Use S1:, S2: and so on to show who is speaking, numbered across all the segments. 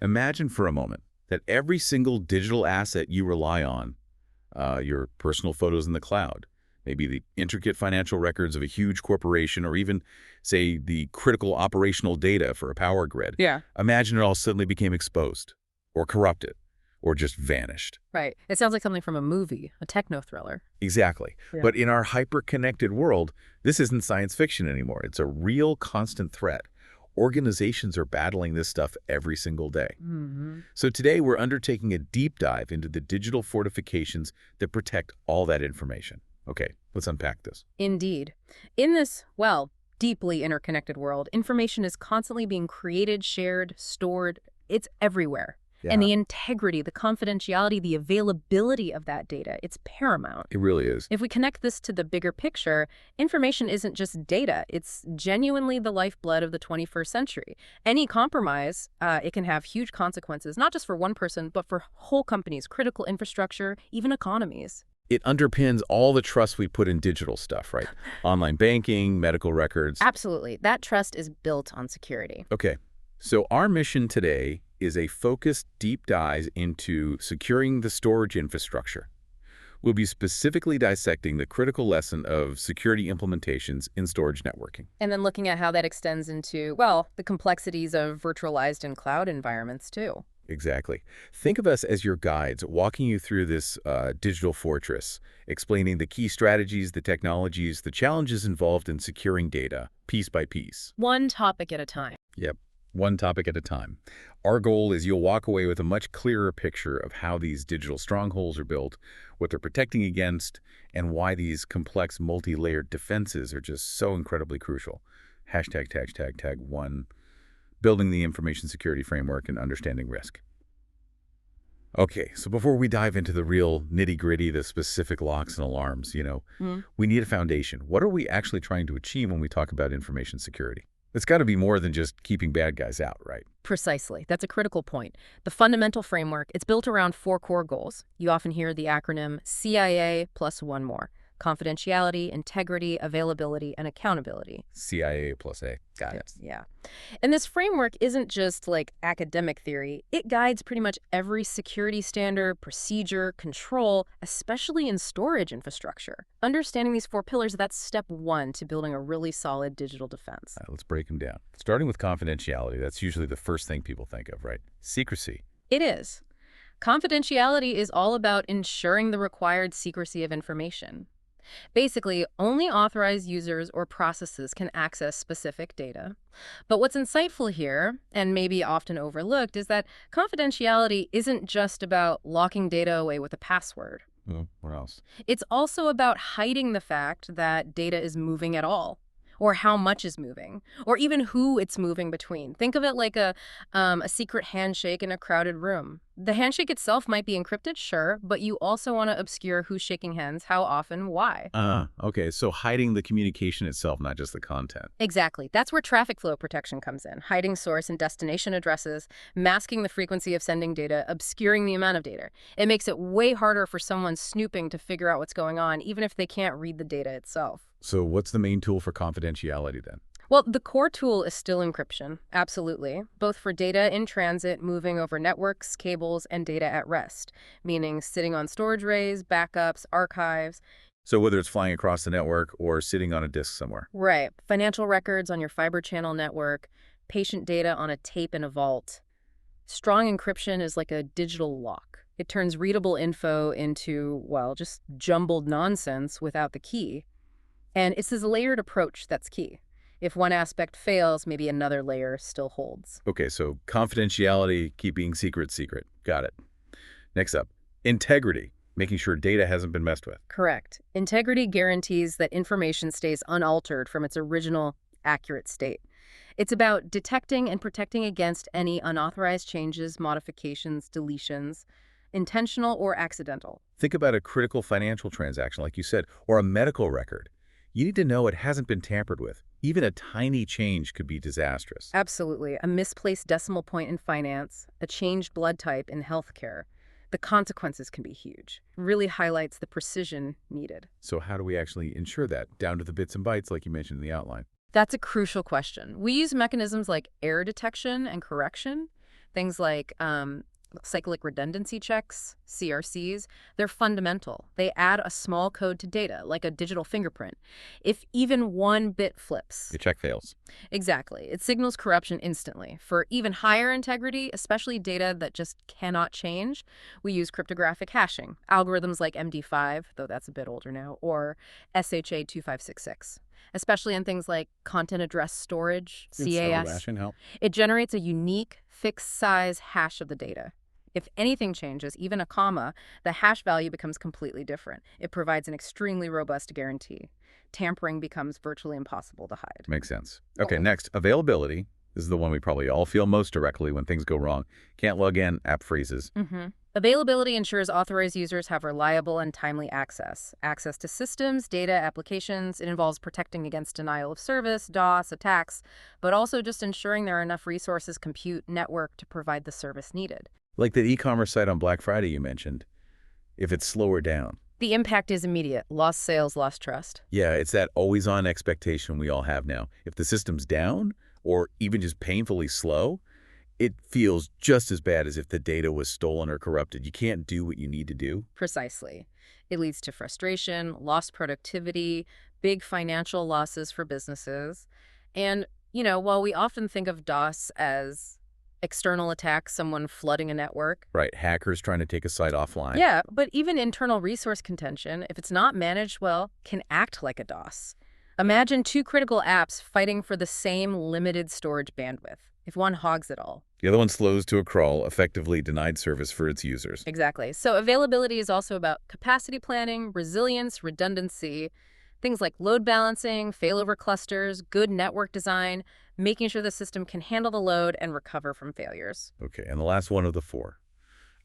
S1: Imagine for a moment that every single digital asset you rely on, your personal photos in the cloud, maybe the intricate financial records of a huge corporation, or even, say, the critical operational data for a power grid.
S2: Yeah.
S1: Imagine it all suddenly became exposed, or corrupted, or just vanished.
S2: Right. It sounds like something from a movie, a techno thriller.
S1: Exactly.
S2: Yeah.
S1: But in our hyper-connected world, this isn't science fiction anymore. It's a real constant threat. Organizations are battling this stuff every single day.
S2: Mm-hmm.
S1: So today we're undertaking a deep dive into the digital fortifications that protect all that information. Okay, let's unpack this.
S2: Indeed. In this, well, deeply interconnected world, information is constantly being created, shared, stored. It's everywhere. And the integrity, the confidentiality, the availability of that data, it's paramount.
S1: It really is.
S2: If we connect this to the bigger picture, information isn't just data. It's genuinely the lifeblood of the 21st century. Any compromise, it can have huge consequences, not just for one person, but for whole companies, critical infrastructure, even economies.
S1: It underpins all the trust we put in digital stuff, right? Online banking, medical records.
S2: Absolutely. That trust is built on security.
S1: Okay, so our mission today is a focused deep dive into securing the storage infrastructure. We'll be specifically dissecting the critical lesson of security implementations in storage networking.
S2: And then looking at how that extends into, well, the complexities of virtualized and cloud environments, too.
S1: Exactly. Think of us as your guides, walking you through this digital fortress, explaining the key strategies, the technologies, the challenges involved in securing data, piece by piece.
S2: One topic at a time.
S1: Yep, one topic at a time. Our goal is you'll walk away with a much clearer picture of how these digital strongholds are built, what they're protecting against, and why these complex multi-layered defenses are just so incredibly crucial. #1, building the information security framework and understanding risk. Okay, so before we dive into the real nitty-gritty, the specific locks and alarms, we need a foundation. What are we actually trying to achieve when we talk about information security? It's got to be more than just keeping bad guys out, right?
S2: Precisely. That's a critical point. The fundamental framework, it's built around 4 core goals. You often hear the acronym CIA plus one more: confidentiality, integrity, availability, and accountability.
S1: CIA plus A. Got it.
S2: Yeah. And this framework isn't just like academic theory. It guides pretty much every security standard, procedure, control, especially in storage infrastructure. Understanding these 4 pillars, that's step 1 to building a really solid digital defense.
S1: All right, let's break them down. Starting with confidentiality, that's usually the first thing people think of, right? Secrecy.
S2: It is. Confidentiality is all about ensuring the required secrecy of information. Basically, only authorized users or processes can access specific data. But what's insightful here, and maybe often overlooked, is that confidentiality isn't just about locking data away with a password.
S1: Where else?
S2: It's also about hiding the fact that data is moving at all, or how much is moving, or even who it's moving between. Think of it like a secret handshake in a crowded room. The handshake itself might be encrypted, sure, but you also want to obscure who's shaking hands, how often, why.
S1: Okay, so hiding the communication itself, not just the content.
S2: Exactly. That's where traffic flow protection comes in. Hiding source and destination addresses, masking the frequency of sending data, obscuring the amount of data. It makes it way harder for someone snooping to figure out what's going on, even if they can't read the data itself.
S1: So what's the main tool for confidentiality then?
S2: Well, the core tool is still encryption, absolutely, both for data in transit, moving over networks, cables, and data at rest, meaning sitting on storage arrays, backups, archives.
S1: So whether it's flying across the network or sitting on a disk somewhere.
S2: Right. Financial records on your fiber channel network, patient data on a tape in a vault. Strong encryption is like a digital lock. It turns readable info into, well, just jumbled nonsense without the key. And it's this layered approach that's key. If one aspect fails, maybe another layer still holds.
S1: Okay, so confidentiality, keeping secret. Got it. Next up, integrity, making sure data hasn't been messed with.
S2: Correct. Integrity guarantees that information stays unaltered from its original, accurate state. It's about detecting and protecting against any unauthorized changes, modifications, deletions, intentional or accidental.
S1: Think about a critical financial transaction, like you said, or a medical record. You need to know it hasn't been tampered with. Even a tiny change could be disastrous.
S2: Absolutely. A misplaced decimal point in finance, a changed blood type in healthcare. The consequences can be huge. Really highlights the precision needed.
S1: So how do we actually ensure that, down to the bits and bytes like you mentioned in the outline?
S2: That's a crucial question. We use mechanisms like error detection and correction. Things like cyclic redundancy checks, CRCs, they're fundamental. They add a small code to data, like a digital fingerprint. If even one bit flips.
S1: Your check fails.
S2: Exactly. It signals corruption instantly. For even higher integrity, especially data that just cannot change, we use cryptographic hashing, algorithms like MD5, though that's a bit older now, or SHA-2566. Especially in things like content address storage, CAS.
S1: Hashing help.
S2: It generates a unique, fixed-size hash of the data. If anything changes, even a comma, the hash value becomes completely different. It provides an extremely robust guarantee. Tampering becomes virtually impossible to hide.
S1: Makes sense. Okay, next, availability. This is the one we probably all feel most directly when things go wrong. Can't log in, app freezes.
S2: Availability ensures authorized users have reliable and timely access. Access to systems, data, applications. It involves protecting against denial of service, DOS, attacks, but also just ensuring there are enough resources, compute, network to provide the service needed.
S1: Like that e-commerce site on Black Friday you mentioned. If it's slower down.
S2: The impact is immediate. Lost sales, lost trust.
S1: Yeah, it's that always-on expectation we all have now. If the system's down, or even just painfully slow, it feels just as bad as if the data was stolen or corrupted. You can't do what you need to do.
S2: Precisely. It leads to frustration, lost productivity, big financial losses for businesses. And, while we often think of DOS as external attacks, someone flooding a network.
S1: Right, hackers trying to take a site offline.
S2: Yeah, but even internal resource contention, if it's not managed well, can act like a DOS. Imagine two critical apps fighting for the same limited storage bandwidth. If one hogs it all.
S1: The other one slows to a crawl, effectively denied service for its users.
S2: Exactly. So availability is also about capacity planning, resilience, redundancy, things like load balancing, failover clusters, good network design, making sure the system can handle the load and recover from failures.
S1: Okay, and the last one of the four,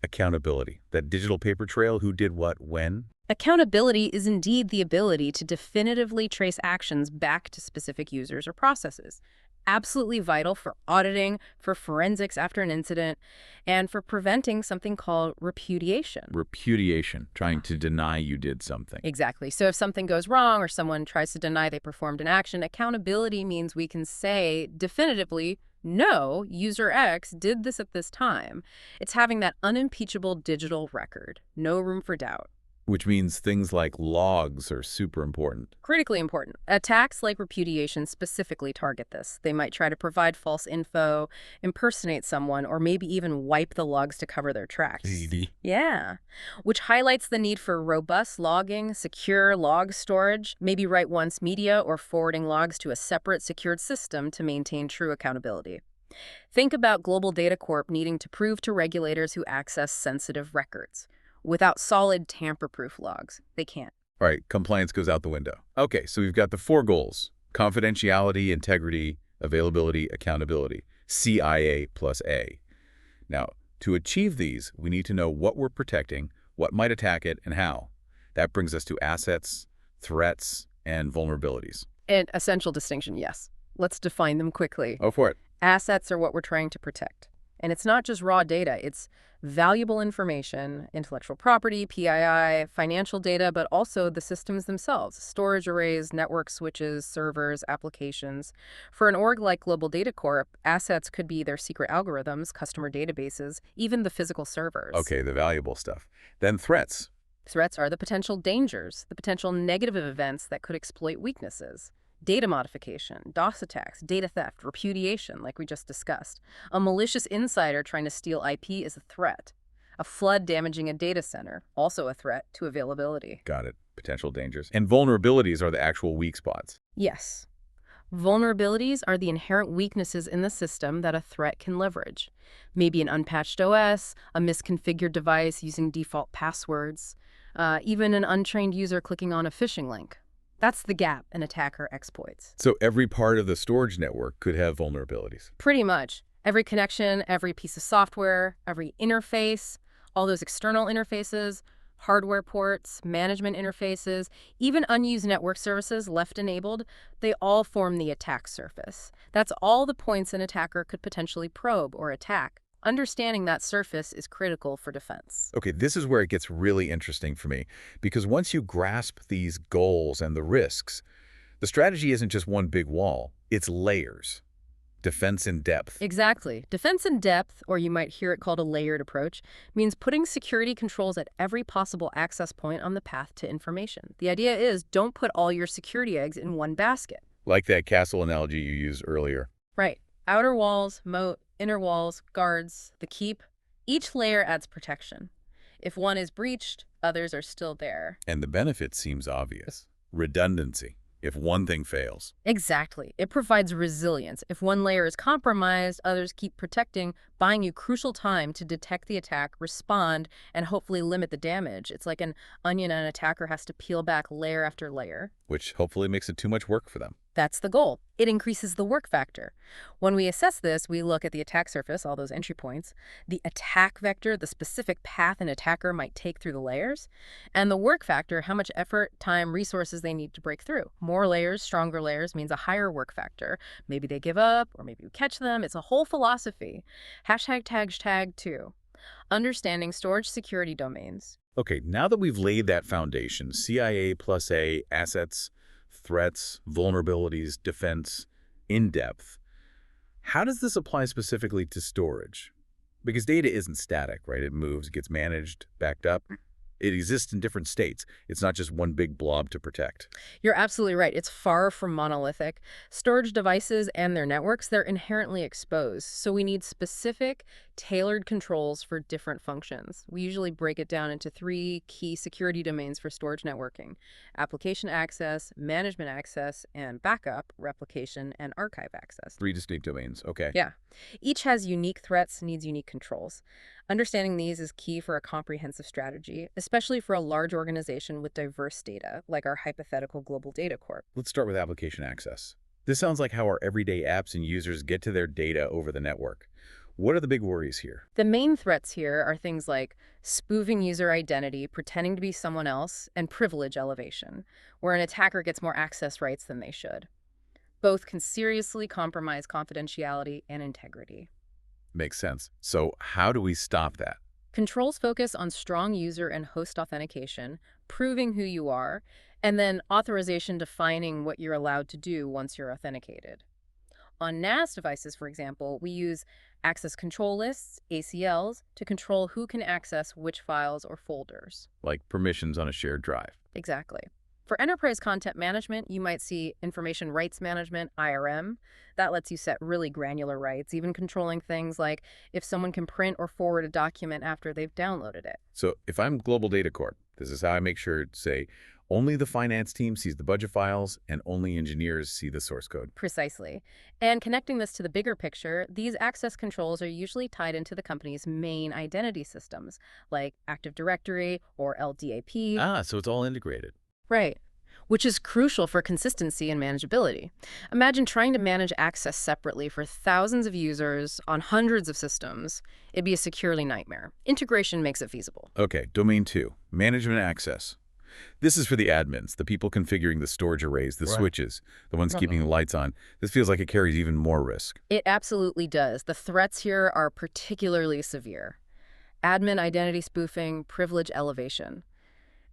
S1: accountability. That digital paper trail, who did what, when?
S2: Accountability is indeed the ability to definitively trace actions back to specific users or processes. Absolutely vital for auditing, for forensics after an incident, and for preventing something called repudiation.
S1: Repudiation, trying to deny you did something.
S2: Exactly. So if something goes wrong or someone tries to deny they performed an action, accountability means we can say definitively, no, user X did this at this time. It's having that unimpeachable digital record. No room for doubt.
S1: Which means things like logs are super important.
S2: Critically important. Attacks like repudiation specifically target this. They might try to provide false info, impersonate someone, or maybe even wipe the logs to cover their tracks. Yeah. Which highlights the need for robust logging, secure log storage, maybe write once media or forwarding logs to a separate secured system to maintain true accountability. Think about Global Data Corp needing to prove to regulators who access sensitive records. Without solid tamper-proof logs, they can't.
S1: All right, compliance goes out the window. Okay, so we've got the four goals: confidentiality, integrity, availability, accountability, CIA plus A. Now, to achieve these, we need to know what we're protecting, what might attack it, and how. That brings us to assets, threats, and vulnerabilities.
S2: An essential distinction, yes. Let's define them quickly.
S1: Oh, for it.
S2: Assets are what we're trying to protect. And it's not just raw data, it's valuable information, intellectual property, PII, financial data, but also the systems themselves, storage arrays, network switches, servers, applications. For an org like Global Data Corp, assets could be their secret algorithms, customer databases, even the physical servers.
S1: Okay, the valuable stuff. Then threats.
S2: Threats are the potential dangers, the potential negative events that could exploit weaknesses. Data modification, DOS attacks, data theft, repudiation, like we just discussed. A malicious insider trying to steal IP is a threat. A flood damaging a data center, also a threat to availability.
S1: Got it. Potential dangers. And vulnerabilities are the actual weak spots.
S2: Yes. Vulnerabilities are the inherent weaknesses in the system that a threat can leverage. Maybe an unpatched OS, a misconfigured device using default passwords, even an untrained user clicking on a phishing link. That's the gap an attacker exploits.
S1: So every part of the storage network could have vulnerabilities.
S2: Pretty much. Every connection, every piece of software, every interface, all those external interfaces, hardware ports, management interfaces, even unused network services left enabled, they all form the attack surface. That's all the points an attacker could potentially probe or attack. Understanding that surface is critical for defense.
S1: Okay, this is where it gets really interesting for me, because once you grasp these goals and the risks, the strategy isn't just one big wall, it's layers. defense in depth.
S2: Exactly. Defense in depth, or you might hear it called a layered approach, means putting security controls at every possible access point on the path to information. The idea is don't put all your security eggs in one basket.
S1: Like that castle analogy you used earlier.
S2: Right. Outer walls, moat, inner walls, guards, the keep. Each layer adds protection. If one is breached, others are still there.
S1: And the benefit seems obvious. Redundancy. If one thing fails.
S2: Exactly. It provides resilience. If one layer is compromised, others keep protecting, buying you crucial time to detect the attack, respond, and hopefully limit the damage. It's like an onion an attacker has to peel back layer after layer.
S1: Which hopefully makes it too much work for them.
S2: That's the goal. It increases the work factor. When we assess this, we look at the attack surface, all those entry points, the attack vector, the specific path an attacker might take through the layers, and the work factor, how much effort, time, resources they need to break through. More layers, stronger layers means a higher work factor. Maybe they give up, or maybe you catch them. It's a whole philosophy. #tag 2. Understanding storage security domains.
S1: Okay, now that we've laid that foundation, CIA plus A, assets, threats, vulnerabilities, defense, in depth, how does this apply specifically to storage? Because data isn't static, right? It moves, gets managed, backed up. It exists in different states. It's not just one big blob to protect.
S2: You're absolutely right. It's far from monolithic. Storage devices and their networks, they're inherently exposed. So we need specific, tailored controls for different functions. We usually break it down into 3 key security domains for storage networking: application access, management access, and backup, replication, and archive access.
S1: 3 distinct domains. Okay.
S2: Yeah. Each has unique threats, needs unique controls. Understanding these is key for a comprehensive strategy, especially for a large organization with diverse data, like our hypothetical global data corp.
S1: Let's start with application access. This sounds like how our everyday apps and users get to their data over the network. What are the big worries here?
S2: The main threats here are things like spoofing user identity, pretending to be someone else, and privilege elevation, where an attacker gets more access rights than they should. Both can seriously compromise confidentiality and integrity.
S1: Makes sense. So how do we stop that?
S2: Controls focus on strong user and host authentication, proving who you are, and then authorization defining what you're allowed to do once you're authenticated. On NAS devices, for example, we use access control lists, ACLs, to control who can access which files or folders.
S1: Like permissions on a shared drive.
S2: Exactly. For enterprise content management, you might see information rights management, IRM. That lets you set really granular rights, even controlling things like if someone can print or forward a document after they've downloaded it.
S1: So if I'm Global Data Corp, this is how I make sure to say only the finance team sees the budget files and only engineers see the source code.
S2: Precisely. And connecting this to the bigger picture, these access controls are usually tied into the company's main identity systems, like Active Directory or LDAP.
S1: So it's all integrated.
S2: Right. Which is crucial for consistency and manageability. Imagine trying to manage access separately for thousands of users on hundreds of systems. It'd be a security nightmare. Integration makes it feasible.
S1: Okay, domain 2, management access. This is for the admins, the people configuring the storage arrays, the switches, the ones keeping the lights on. This feels like it carries even more risk.
S2: It absolutely does. The threats here are particularly severe. Admin identity spoofing, privilege elevation.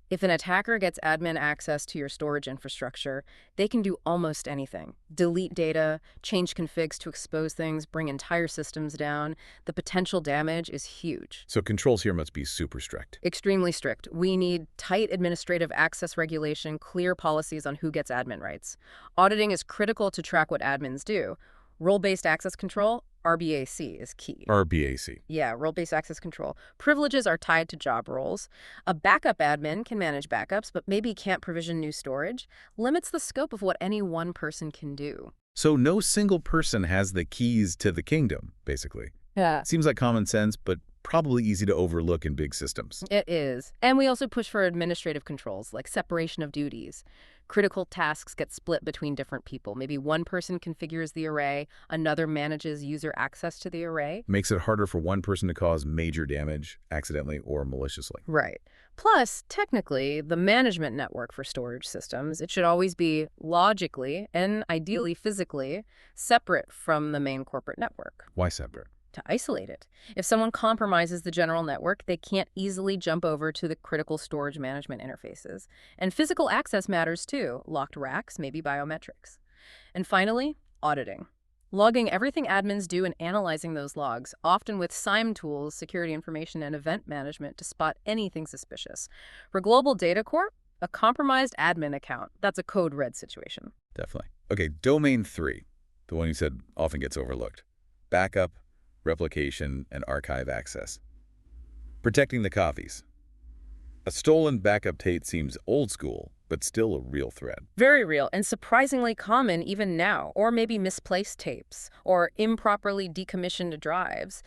S2: If an attacker gets admin access to your storage infrastructure, they can do almost anything. Delete data, change configs to expose things, bring entire systems down. The potential damage is huge.
S1: So controls here must be super strict.
S2: Extremely strict. We need tight administrative access regulation, clear policies on who gets admin rights. Auditing is critical to track what admins do. Role-based access control, RBAC, is key.
S1: RBAC.
S2: Yeah, role-based access control. Privileges are tied to job roles. A backup admin can manage backups, but maybe can't provision new storage. Limits the scope of what any one person can do.
S1: So no single person has the keys to the kingdom, basically.
S2: Yeah.
S1: Seems like common sense, but probably easy to overlook in big systems.
S2: It is. And we also push for administrative controls, like separation of duties. Critical tasks get split between different people. Maybe one person configures the array, another manages user access to the array.
S1: Makes it harder for one person to cause major damage accidentally or maliciously.
S2: Right. Plus, technically, the management network for storage systems, it should always be logically and ideally physically separate from the main corporate network.
S1: Why separate?
S2: To isolate it. If someone compromises the general network, they can't easily jump over to the critical storage management interfaces. And physical access matters too. Locked racks, maybe biometrics. And finally, auditing. logging everything admins do and analyzing those logs, often with SIEM tools, security information, and event management to spot anything suspicious. For Global Data Corp, a compromised admin account, that's a code red situation.
S1: Definitely. Okay, domain 3, the one you said often gets overlooked. Backup, replication, and archive access. Protecting the copies. A stolen backup tape seems old school, but still a real threat.
S2: Very real and surprisingly common even now, or maybe misplaced tapes, or improperly decommissioned drives.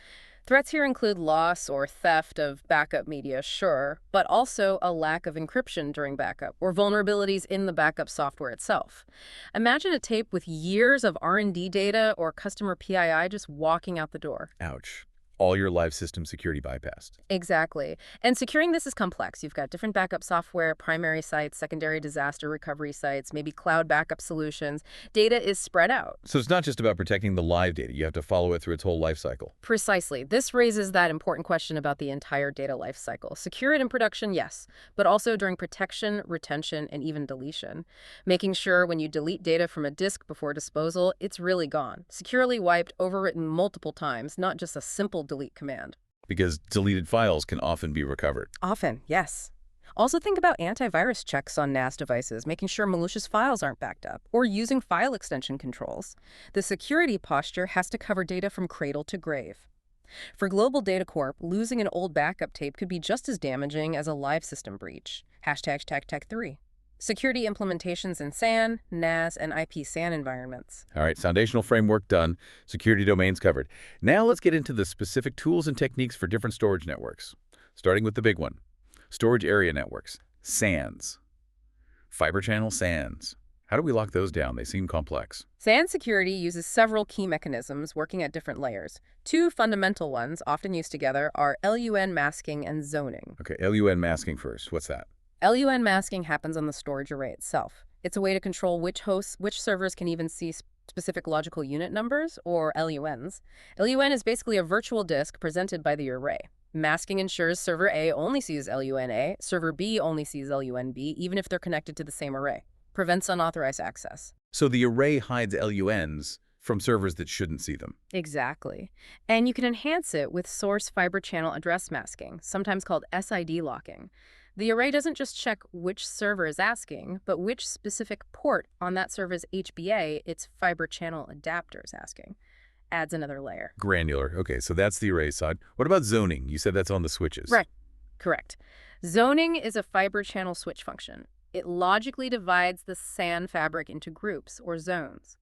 S2: Threats here include loss or theft of backup media, sure, but also a lack of encryption during backup, or vulnerabilities in the backup software itself. Imagine a tape with years of R&D data or customer PII just walking out the door.
S1: Ouch. All your live system security bypassed.
S2: Exactly. And securing this is complex. You've got different backup software, primary sites, secondary disaster recovery sites, maybe cloud backup solutions. Data is spread out.
S1: So it's not just about protecting the live data. You have to follow it through its whole life cycle.
S2: Precisely. This raises that important question about the entire data life cycle. Secure it in production, yes, but also during protection, retention, and even deletion. Making sure when you delete data from a disk before disposal, it's really gone. Securely wiped, overwritten multiple times, not just a simple delete command.
S1: Because deleted files can often be recovered.
S2: Often, yes. Also think about antivirus checks on NAS devices, making sure malicious files aren't backed up, or using file extension controls. The security posture has to cover data from cradle to grave. For Global Data Corp, losing an old backup tape could be just as damaging as a live system breach. #Tech3. Security implementations in SAN, NAS, and IP SAN environments.
S1: All right, foundational framework done, security domains covered. Now let's get into the specific tools and techniques for different storage networks. Starting with the big one, storage area networks, SANs. Fiber channel SANs. How do we lock those down? They seem complex.
S2: SAN security uses several key mechanisms working at different layers. Two fundamental ones, often used together, are LUN masking and zoning.
S1: Okay, LUN masking first. What's that?
S2: LUN masking happens on the storage array itself. It's a way to control which hosts, which servers can even see specific logical unit numbers, or LUNs. LUN is basically a virtual disk presented by the array. Masking ensures server A only sees LUN A, server B only sees LUN B, even if they're connected to the same array. Prevents unauthorized access.
S1: So the array hides LUNs from servers that shouldn't see them.
S2: Exactly. And you can enhance it with source fiber channel address masking, sometimes called SID locking. The array doesn't just check which server is asking, but which specific port on that server's HBA its fiber channel adapter is asking. Adds another layer.
S1: Granular. Okay, so that's the array side. What about zoning? You said that's on the switches.
S2: Right. Correct. Zoning is a fiber channel switch function. It logically divides the SAN fabric into groups, or zones.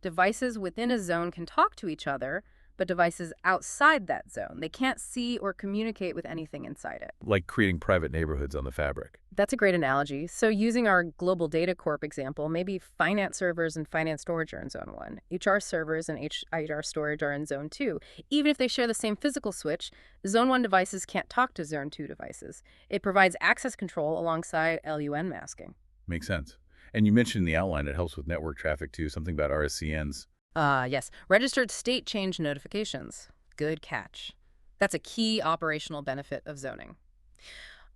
S2: Devices within a zone can talk to each other, but devices outside that zone, they can't see or communicate with anything inside it.
S1: Like creating private neighborhoods on the fabric.
S2: That's a great analogy. So using our Global Data Corp example, maybe finance servers and finance storage are in Zone 1. HR servers and HR storage are in Zone 2. Even if they share the same physical switch, Zone 1 devices can't talk to Zone 2 devices. It provides access control alongside LUN masking.
S1: Makes sense. And you mentioned in the outline it helps with network traffic too, something about RSCNs.
S2: Yes. Registered state change notifications. Good catch. That's a key operational benefit of zoning.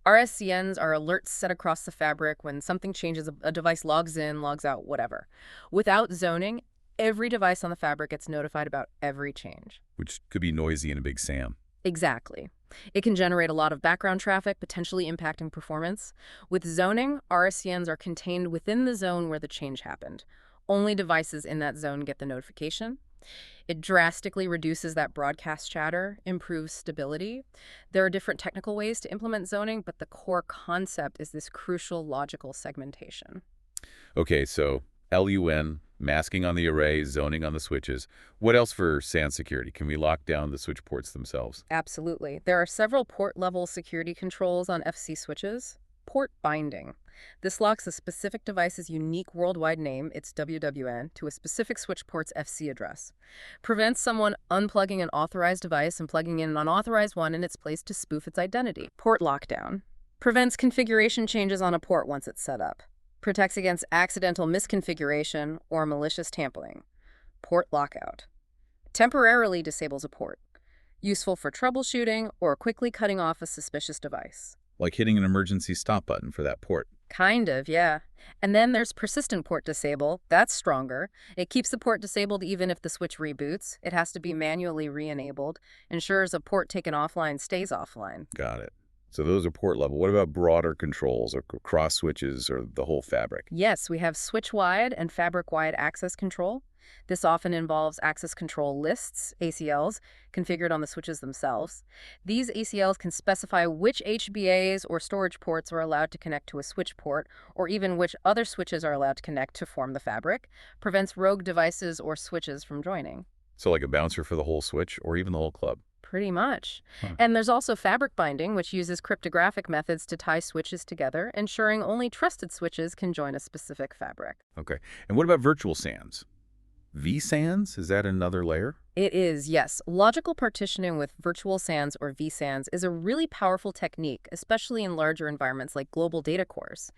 S2: RSCNs are alerts set across the fabric when something changes, a device logs in, logs out, whatever. Without zoning, every device on the fabric gets notified about every change.
S1: Which could be noisy in a big SAM.
S2: Exactly. It can generate a lot of background traffic, potentially impacting performance. With zoning, RSCNs are contained within the zone where the change happened. Only devices in that zone get the notification. It drastically reduces that broadcast chatter, improves stability. There are different technical ways to implement zoning, but the core concept is this crucial logical segmentation.
S1: Okay, so LUN, masking on the array, zoning on the switches. What else for SAN security? Can we lock down the switch ports themselves?
S2: Absolutely. There are several port-level security controls on FC switches. Port binding. This locks a specific device's unique worldwide name, its WWN, to a specific switch port's FC address. Prevents someone unplugging an authorized device and plugging in an unauthorized one in its place to spoof its identity. Port lockdown. Prevents configuration changes on a port once it's set up. Protects against accidental misconfiguration or malicious tampering. Port lockout. Temporarily disables a port. Useful for troubleshooting or quickly cutting off a suspicious device.
S1: Like hitting an emergency stop button for that port.
S2: Kind of, yeah. And then there's persistent port disable. That's stronger. It keeps the port disabled even if the switch reboots. It has to be manually re-enabled. Ensures a port taken offline stays offline.
S1: Got it. So those are port level. What about broader controls or cross switches or the whole fabric?
S2: Yes, we have switch-wide and fabric-wide access control. This often involves access control lists, ACLs, configured on the switches themselves. These ACLs can specify which HBAs or storage ports are allowed to connect to a switch port, or even which other switches are allowed to connect to form the fabric, prevents rogue devices or switches from joining.
S1: So like a bouncer for the whole switch or even the whole club?
S2: Pretty much.
S1: Huh.
S2: And there's also fabric binding, which uses cryptographic methods to tie switches together, ensuring only trusted switches can join a specific fabric.
S1: Okay. And what about virtual SANs? vSANs? Is that another layer?
S2: It is, yes. Logical partitioning with virtual SANs or vSANs is a really powerful technique, especially in larger environments like global data cores.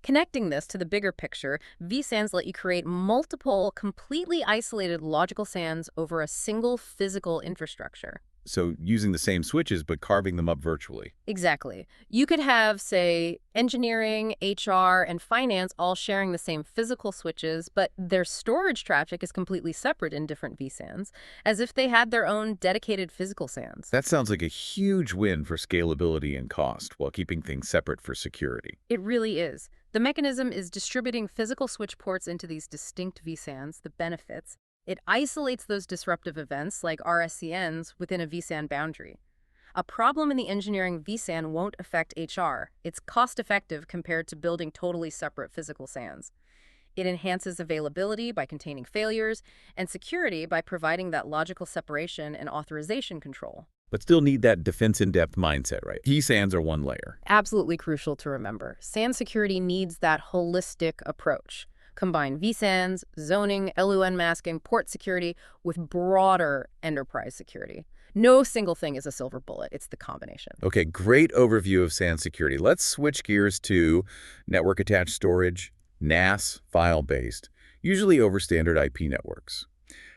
S2: Connecting this to the bigger picture, vSANs let you create multiple, completely isolated logical SANs over a single physical infrastructure.
S1: So using the same switches, but carving them up virtually.
S2: Exactly. You could have, say, engineering, HR, and finance all sharing the same physical switches, but their storage traffic is completely separate in different vSANs, as if they had their own dedicated physical SANs.
S1: That sounds like a huge win for scalability and cost while keeping things separate for security.
S2: It really is. The mechanism is distributing physical switch ports into these distinct vSANs, the benefits. It isolates those disruptive events, like RSCNs, within a vSAN boundary. A problem in the engineering vSAN won't affect HR. It's cost-effective compared to building totally separate physical SANs. It enhances availability by containing failures, and security by providing that logical separation and authorization control.
S1: But still need that defense-in-depth mindset, right? vSANs are one layer.
S2: Absolutely crucial to remember. SAN security needs that holistic approach. Combine vSANs, zoning, LUN masking, port security with broader enterprise security. No single thing is a silver bullet. It's the combination.
S1: Okay, great overview of SAN security. Let's switch gears to network-attached storage, NAS, file-based, usually over standard IP networks.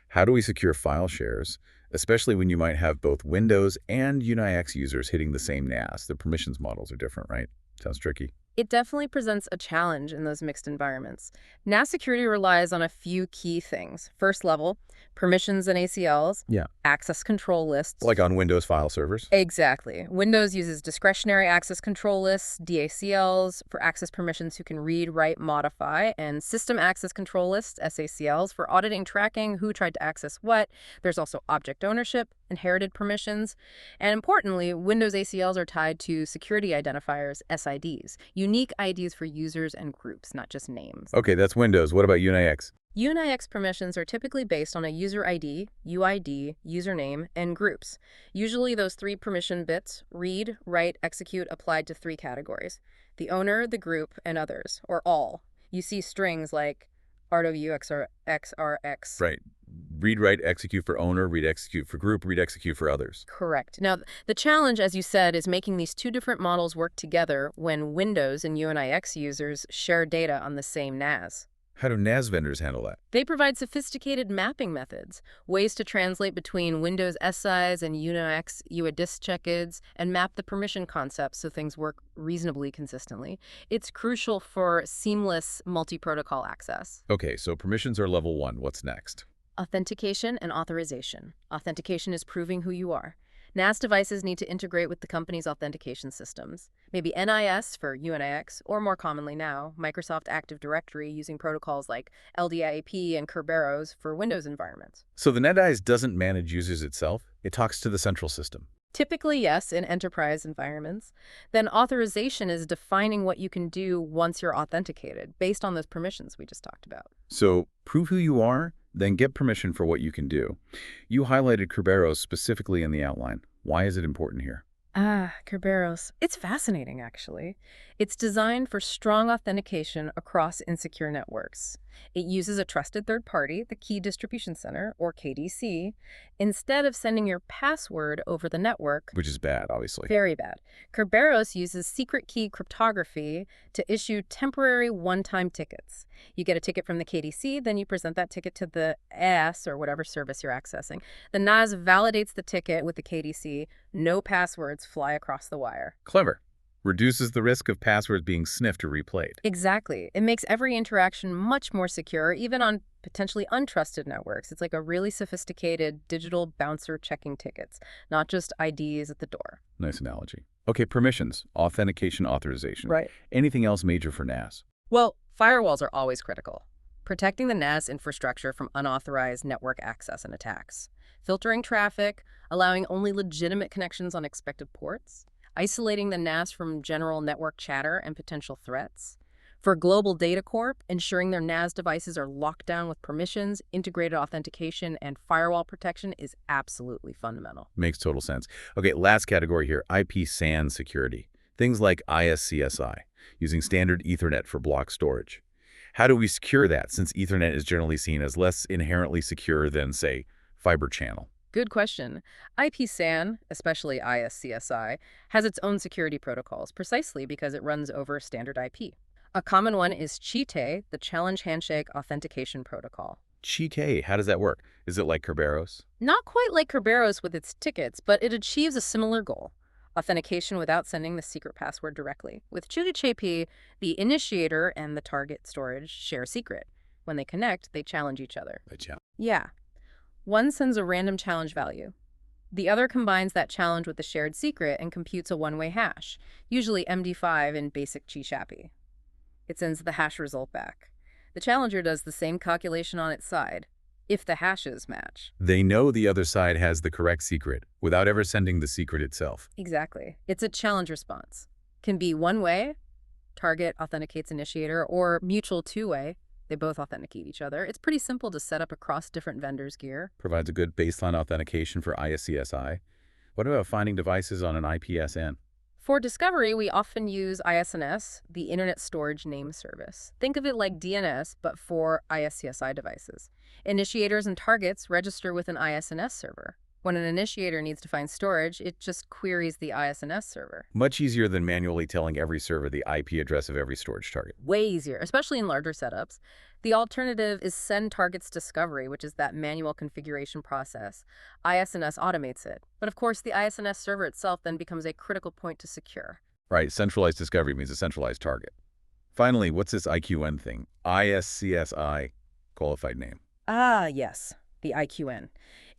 S1: How do we secure file shares, especially when you might have both Windows and Unix users hitting the same NAS? The permissions models are different, right? Sounds tricky.
S2: It definitely presents a challenge in those mixed environments. NAS security relies on a few key things. First level, permissions and ACLs,
S1: Yeah.
S2: access control lists.
S1: Like on Windows file servers?
S2: Exactly. Windows uses discretionary access control lists, DACLs, for access permissions who can read, write, modify, and system access control lists, SACLs, for auditing, tracking who tried to access what. There's also object ownership, inherited permissions, and importantly, Windows ACLs are tied to security identifiers, SIDs, unique IDs for users and groups, not just names.
S1: Okay, that's Windows. What about Unix?
S2: Unix permissions are typically based on a user ID, UID, username, and groups. Usually those three permission bits, read, write, execute, applied to three categories: the owner, the group, and others, or all. You see strings like RWXRX.
S1: Right. Read, write, execute for owner, read, execute for group, read, execute for others.
S2: Correct. Now, the challenge, as you said, is making these two different models work together when Windows and Unix users share data on the same NAS.
S1: How do NAS vendors handle that?
S2: They provide sophisticated mapping methods, ways to translate between Windows SIs and Unix UIDs and map the permission concepts so things work reasonably consistently. It's crucial for seamless multi-protocol access.
S1: Okay, so permissions are level 1. What's next?
S2: Authentication and authorization. Authentication is proving who you are. NAS devices need to integrate with the company's authentication systems. Maybe NIS for Unix, or more commonly now, Microsoft Active Directory using protocols like LDIAP and Kerberos for Windows environments.
S1: So the NetEase doesn't manage users itself. It talks to the central system.
S2: Typically, yes, in enterprise environments. Then authorization is defining what you can do once you're authenticated, based on those permissions we just talked about.
S1: So prove who you are, then get permission for what you can do. You highlighted Kerberos specifically in the outline. Why is it important here?
S2: Kerberos. It's fascinating, actually. It's designed for strong authentication across insecure networks. It uses a trusted third party, the Key Distribution Center, or KDC, instead of sending your password over the network.
S1: Which is bad, obviously.
S2: Very bad. Kerberos uses secret key cryptography to issue temporary one-time tickets. You get a ticket from the KDC, then you present that ticket to the NAS, or whatever service you're accessing. The NAS validates the ticket with the KDC. No passwords fly across the wire.
S1: Clever. Reduces the risk of passwords being sniffed or replayed.
S2: Exactly. It makes every interaction much more secure, even on potentially untrusted networks. It's like a really sophisticated digital bouncer checking tickets, not just IDs at the door.
S1: Nice analogy. Okay, permissions, authentication authorization.
S2: Right.
S1: Anything else major for NAS?
S2: Well, firewalls are always critical. Protecting the NAS infrastructure from unauthorized network access and attacks. Filtering traffic, allowing only legitimate connections on expected ports. Isolating the NAS from general network chatter and potential threats. For Global Data Corp, ensuring their NAS devices are locked down with permissions, integrated authentication, and firewall protection is absolutely fundamental.
S1: Makes total sense. Okay, last category here, IP SAN security. Things like ISCSI, using standard Ethernet for block storage. How do we secure that, since Ethernet is generally seen as less inherently secure than, say, fiber channel?
S2: Good question. IP-SAN, especially ISCSI, has its own security protocols precisely because it runs over standard IP. A common one is CHITE, the Challenge Handshake Authentication Protocol.
S1: CHITE, how does that work? Is it like Kerberos?
S2: Not quite like Kerberos with its tickets, but it achieves a similar goal: authentication without sending the secret password directly. With CHITE, the initiator and the target storage share a secret. When they connect, they challenge each other. Yeah. One sends a random challenge value. The other combines that challenge with the shared secret and computes a one-way hash, usually MD5 in basic chi-shapi. It sends the hash result back. The challenger does the same calculation on its side, if the hashes match.
S1: They know the other side has the correct secret, without ever sending the secret itself.
S2: Exactly. It's a challenge response. Can be one-way, target authenticates initiator, or mutual two-way, they both authenticate each other. It's pretty simple to set up across different vendors' gear.
S1: Provides a good baseline authentication for ISCSI. What about finding devices on an IPSN?
S2: For discovery, we often use ISNS, the Internet Storage Name Service. Think of it like DNS, but for ISCSI devices. Initiators and targets register with an ISNS server. When an initiator needs to find storage, it just queries the ISNS server.
S1: Much easier than manually telling every server the IP address of every storage target.
S2: Way easier, especially in larger setups. The alternative is send targets discovery, which is that manual configuration process. ISNS automates it. But of course, the ISNS server itself then becomes a critical point to secure.
S1: Right, centralized discovery means a centralized target. Finally, what's this IQN thing? ISCSI, qualified name.
S2: Ah, yes, the IQN.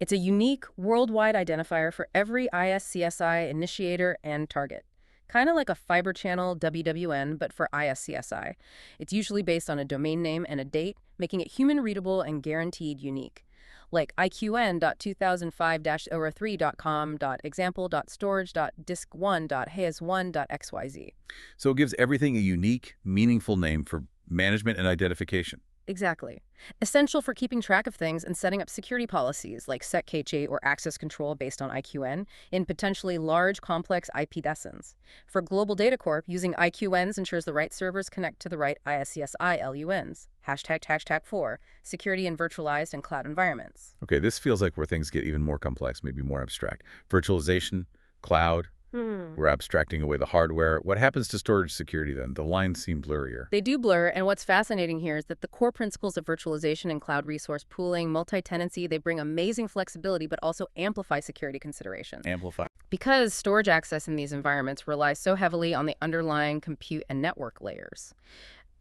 S2: It's a unique worldwide identifier for every ISCSI initiator and target. Kind of like a fiber channel WWN, but for ISCSI. It's usually based on a domain name and a date, making it human-readable and guaranteed unique. Like iqn.2005-03.com.example.storage.disk1.has1.xyz.
S1: So it gives everything a unique, meaningful name for management and identification.
S2: Exactly. Essential for keeping track of things and setting up security policies like set cache or access control based on IQN in potentially large, complex IP destinations. For Global Data Corp, using IQNs ensures the right servers connect to the right ISCSI LUNs. #4, security in virtualized and cloud environments.
S1: Okay, this feels like where things get even more complex, maybe more abstract. Virtualization, cloud, we're abstracting away the hardware. What happens to storage security then? The lines seem blurrier.
S2: They do blur, and what's fascinating here is that the core principles of virtualization and cloud resource pooling, multi-tenancy, they bring amazing flexibility but also amplify security considerations.
S1: Amplify.
S2: Because storage access in these environments relies so heavily on the underlying compute and network layers.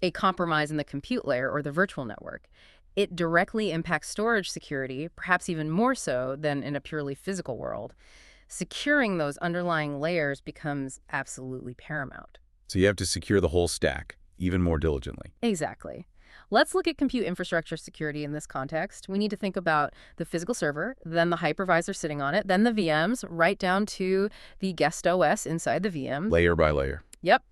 S2: A compromise in the compute layer or the virtual network, it directly impacts storage security, perhaps even more so than in a purely physical world. Securing those underlying layers becomes absolutely paramount.
S1: So you have to secure the whole stack, even more diligently.
S2: Exactly. Let's look at compute infrastructure security in this context. We need to think about the physical server, then the hypervisor sitting on it, then the VMs, right down to the guest OS inside the VM.
S1: Layer by layer.
S2: Yep.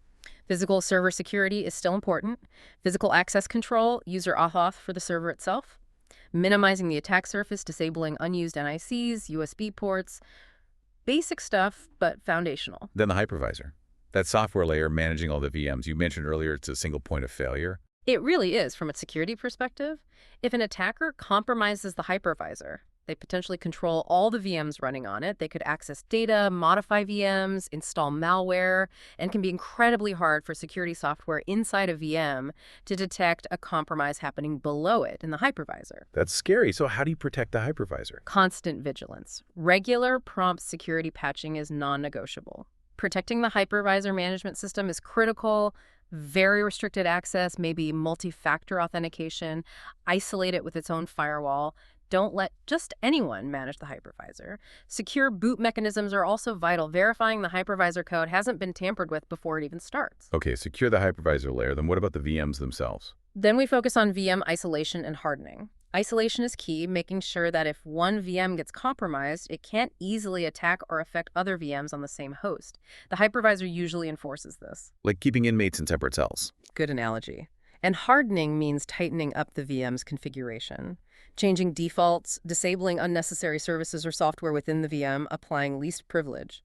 S2: Physical server security is still important. Physical access control, user auth for the server itself. Minimizing the attack surface, disabling unused NICs, USB ports. Basic stuff, but foundational.
S1: Then the hypervisor. That software layer managing all the VMs. You mentioned earlier it's a single point of failure.
S2: It really is from a security perspective. If an attacker compromises the hypervisor, they potentially control all the VMs running on it. They could access data, modify VMs, install malware, and can be incredibly hard for security software inside a VM to detect a compromise happening below it in the hypervisor.
S1: That's scary. So how do you protect the hypervisor?
S2: Constant vigilance. Regular prompt security patching is non-negotiable. Protecting the hypervisor management system is critical. Very restricted access, maybe multi-factor authentication. Isolate it with its own firewall. Don't let just anyone manage the hypervisor. Secure boot mechanisms are also vital, verifying the hypervisor code hasn't been tampered with before it even starts.
S1: Okay, secure the hypervisor layer. Then what about the VMs themselves?
S2: Then we focus on VM isolation and hardening. Isolation is key, making sure that if one VM gets compromised, it can't easily attack or affect other VMs on the same host. The hypervisor usually enforces this.
S1: Like keeping inmates in separate cells.
S2: Good analogy. And hardening means tightening up the VM's configuration, changing defaults, disabling unnecessary services or software within the VM, applying least privilege.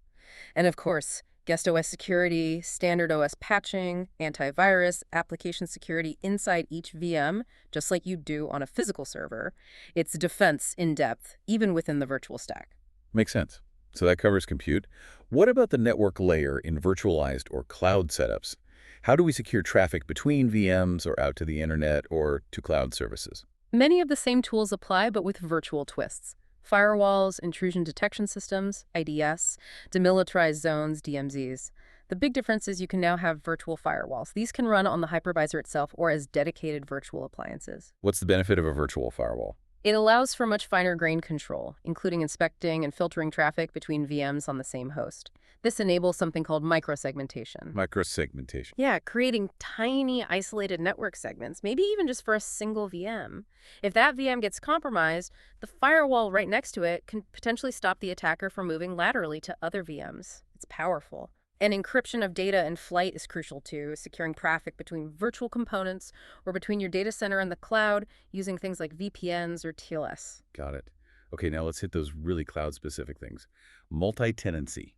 S2: And of course, guest OS security, standard OS patching, antivirus, application security inside each VM, just like you do on a physical server. It's defense in depth, even within the virtual stack.
S1: Makes sense. So that covers compute. What about the network layer in virtualized or cloud setups? How do we secure traffic between VMs or out to the internet or to cloud services?
S2: Many of the same tools apply, but with virtual twists. Firewalls, intrusion detection systems, IDS, demilitarized zones, DMZs. The big difference is you can now have virtual firewalls. These can run on the hypervisor itself or as dedicated virtual appliances.
S1: What's the benefit of a virtual firewall?
S2: It allows for much finer-grained control, including inspecting and filtering traffic between VMs on the same host. This enables something called microsegmentation.
S1: Microsegmentation.
S2: Yeah, creating tiny, isolated network segments, maybe even just for a single VM. If that VM gets compromised, the firewall right next to it can potentially stop the attacker from moving laterally to other VMs. It's powerful. And encryption of data in flight is crucial too, securing traffic between virtual components or between your data center and the cloud using things like VPNs or TLS.
S1: Got it. Okay, now let's hit those really cloud-specific things. Multi-tenancy.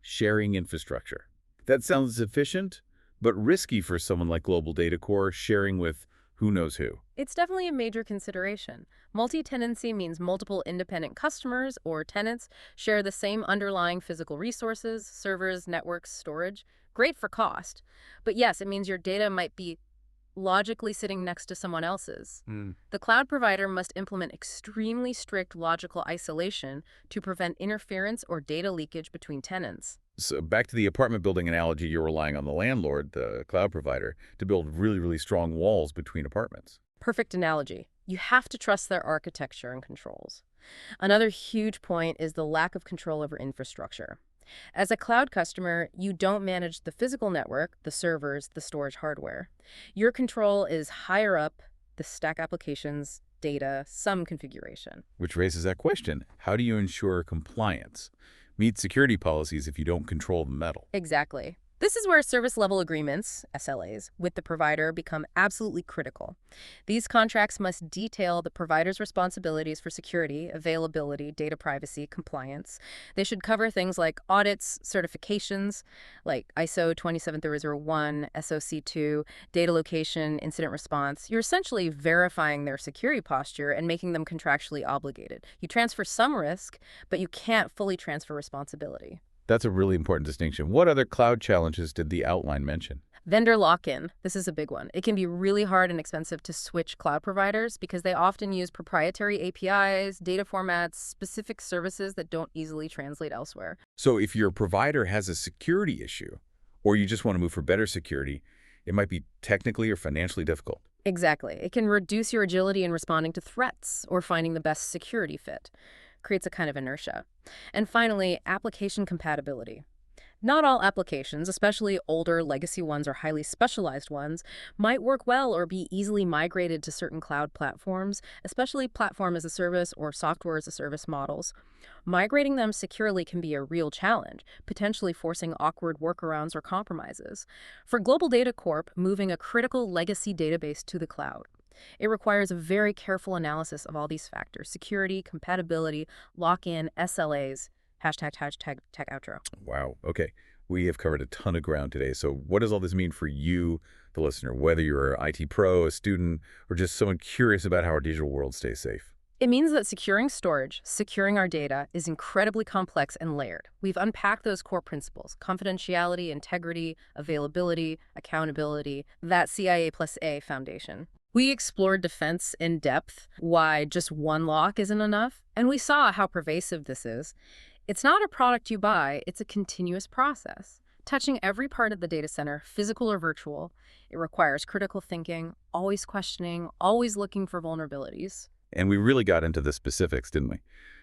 S1: Sharing infrastructure. That sounds efficient, but risky for someone like Global Data Core sharing with who knows who.
S2: It's definitely a major consideration. Multi-tenancy means multiple independent customers or tenants share the same underlying physical resources, servers, networks, storage. Great for cost. But yes, it means your data might be logically sitting next to someone else's. The cloud provider must implement extremely strict logical isolation to prevent interference or data leakage between tenants.
S1: So back to the apartment building analogy, you're relying on the landlord, the cloud provider, to build really, really strong walls between apartments.
S2: Perfect analogy. You have to trust their architecture and controls. Another huge point is the lack of control over infrastructure. As a cloud customer, you don't manage the physical network, the servers, the storage hardware. Your control is higher up, the stack applications, data, some configuration.
S1: Which raises that question. How do you ensure compliance? Meet security policies if you don't control the metal.
S2: Exactly. This is where service-level agreements, SLAs, with the provider become absolutely critical. These contracts must detail the provider's responsibilities for security, availability, data privacy, compliance. They should cover things like audits, certifications, like ISO 27001, SOC2, data location, incident response. You're essentially verifying their security posture and making them contractually obligated. You transfer some risk, but you can't fully transfer responsibility.
S1: That's a really important distinction. What other cloud challenges did the outline mention?
S2: Vendor lock-in. This is a big one. It can be really hard and expensive to switch cloud providers because they often use proprietary APIs, data formats, specific services that don't easily translate elsewhere.
S1: So if your provider has a security issue, or you just want to move for better security, it might be technically or financially difficult.
S2: Exactly. It can reduce your agility in responding to threats or finding the best security fit. Creates a kind of inertia. And finally, application compatibility. Not all applications, especially older legacy ones or highly specialized ones, might work well or be easily migrated to certain cloud platforms, especially platform as a service or software as a service models. Migrating them securely can be a real challenge, potentially forcing awkward workarounds or compromises. For Global Data Corp, moving a critical legacy database to the cloud. It requires a very careful analysis of all these factors: security, compatibility, lock-in, SLAs, hashtag tech outro.
S1: Wow. Okay. We have covered a ton of ground today. So what does all this mean for you, the listener, whether you're an IT pro, a student, or just someone curious about how our digital world stays safe?
S2: It means that securing storage, securing our data, is incredibly complex and layered. We've unpacked those core principles: confidentiality, integrity, availability, accountability, that CIA+A foundation. We explored defense in depth, why just one lock isn't enough, and we saw how pervasive this is. It's not a product you buy, it's a continuous process. Touching every part of the data center, physical or virtual, it requires critical thinking, always questioning, always looking for vulnerabilities.
S1: And we really got into the specifics, didn't we?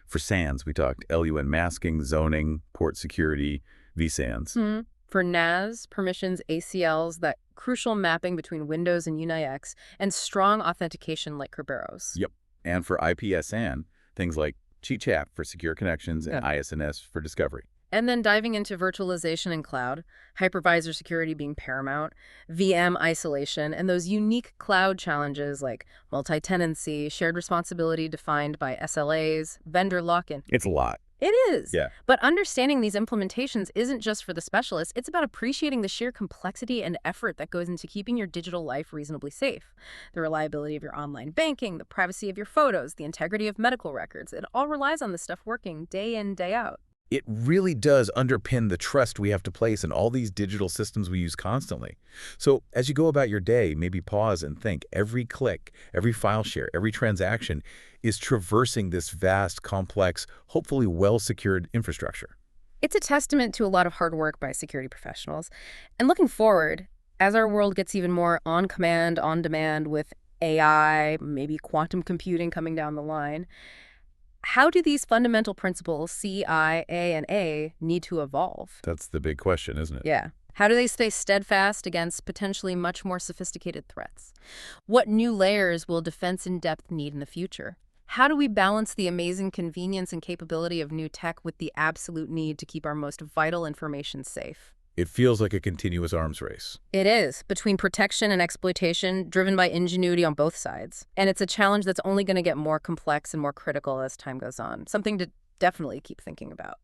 S1: For SANs, we talked LUN masking, zoning, port security, vSANs.
S2: For NAS, permissions, ACLs, that crucial mapping between Windows and Unix, and strong authentication like Kerberos.
S1: Yep. And for IPSAN, things like CheatChat for secure connections and ISNS for discovery.
S2: And then diving into virtualization and cloud, hypervisor security being paramount, VM isolation, and those unique cloud challenges like multi-tenancy, shared responsibility defined by SLAs, vendor lock-in.
S1: It's a lot.
S2: It is.
S1: Yeah.
S2: But understanding these implementations isn't just for the specialists. It's about appreciating the sheer complexity and effort that goes into keeping your digital life reasonably safe. The reliability of your online banking, the privacy of your photos, the integrity of medical records. It all relies on this stuff working day in, day out.
S1: It really does underpin the trust we have to place in all these digital systems we use constantly. So as you go about your day, maybe pause and think. Every click, every file share, every transaction is traversing this vast, complex, hopefully well-secured infrastructure.
S2: It's a testament to a lot of hard work by security professionals. And looking forward, as our world gets even more on command, on demand with AI, maybe quantum computing coming down the line, how do these fundamental principles, C, I, A, and A, need to evolve?
S1: That's the big question, isn't it?
S2: Yeah. How do they stay steadfast against potentially much more sophisticated threats? What new layers will defense in depth need in the future? How do we balance the amazing convenience and capability of new tech with the absolute need to keep our most vital information safe?
S1: It feels like a continuous arms race.
S2: It is, between protection and exploitation, driven by ingenuity on both sides. And it's a challenge that's only going to get more complex and more critical as time goes on. Something to definitely keep thinking about.